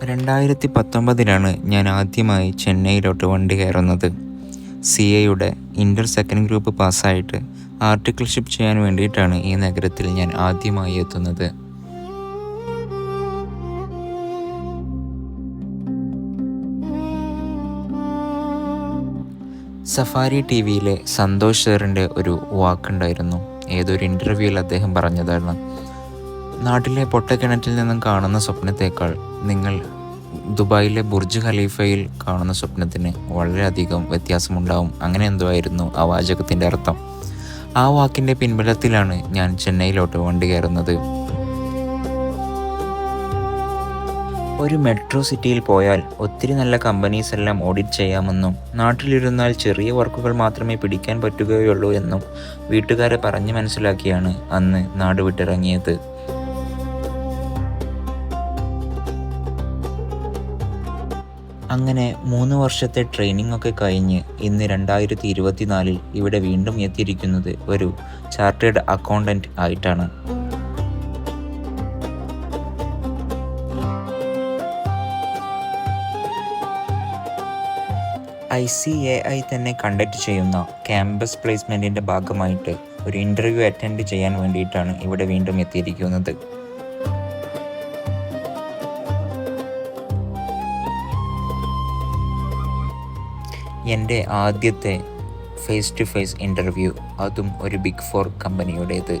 2019 ഞാൻ ആദ്യമായി ചെന്നൈയിലോട്ട് വണ്ടി കയറുന്നത്. CAയുടെ ഇൻ്റർ സെക്കൻഡ് ഗ്രൂപ്പ് പാസ്സായിട്ട് ആർട്ടിക്കിൾഷിപ്പ് ചെയ്യാൻ വേണ്ടിയിട്ടാണ് ഈ നഗരത്തിൽ ഞാൻ ആദ്യമായി എത്തുന്നത്. സഫാരി TVയിലെ സന്തോഷ് സാറിൻ്റെ ഒരു വാക്കുണ്ടായിരുന്നു. ഏതൊരു ഇൻ്റർവ്യൂവിൽ അദ്ദേഹം പറഞ്ഞതാണ്, നാട്ടിലെ പൊട്ടക്കിണറ്റിൽ നിന്നും കാണുന്ന സ്വപ്നത്തേക്കാൾ നിങ്ങൾ ദുബായിലെ ബുർജ് ഖലീഫയിൽ കാണുന്ന സ്വപ്നത്തിന് വളരെയധികം വ്യത്യാസമുണ്ടാവും. അങ്ങനെ എന്തോ ആയിരുന്നു ആ വാചകത്തിൻ്റെ അർത്ഥം. ആ വാക്കിൻ്റെ പിൻബലത്തിലാണ് ഞാൻ ചെന്നൈയിലോട്ട് വണ്ടി കയറുന്നത്. ഒരു മെട്രോ സിറ്റിയിൽ പോയാൽ ഒത്തിരി നല്ല കമ്പനീസ് എല്ലാം ഓഡിറ്റ് ചെയ്യാമെന്നും നാട്ടിലിരുന്നാൽ ചെറിയ വർക്കുകൾ മാത്രമേ പിടിക്കാൻ പറ്റുകയുള്ളൂ എന്നും വീട്ടുകാരെ പറഞ്ഞ് മനസ്സിലാക്കിയാണ് അന്ന് നാട് വിട്ടിറങ്ങിയത്. അങ്ങനെ 3 വർഷത്തെ ട്രെയിനിങ് ഒക്കെ കഴിഞ്ഞ് ഇന്ന് 2024 ഇവിടെ വീണ്ടും എത്തിയിരിക്കുന്നത് ഒരു ചാർട്ടേഡ് അക്കൗണ്ടൻറ്റ് ആയിട്ടാണ്. ICAI തന്നെ കണ്ടക്ട് ചെയ്യുന്ന ക്യാമ്പസ് പ്ലേസ്മെൻറ്റിൻ്റെ ഭാഗമായിട്ട് ഒരു ഇൻ്റർവ്യൂ അറ്റൻഡ് ചെയ്യാൻ വേണ്ടിയിട്ടാണ് ഇവിടെ വീണ്ടും എത്തിയിരിക്കുന്നത്. എൻ്റെ ആദ്യത്തെ ഫേസ് ടു ഫേസ് ഇൻ്റർവ്യൂ, അതും ഒരു ബിഗ് 4 കമ്പനിയുടേത്.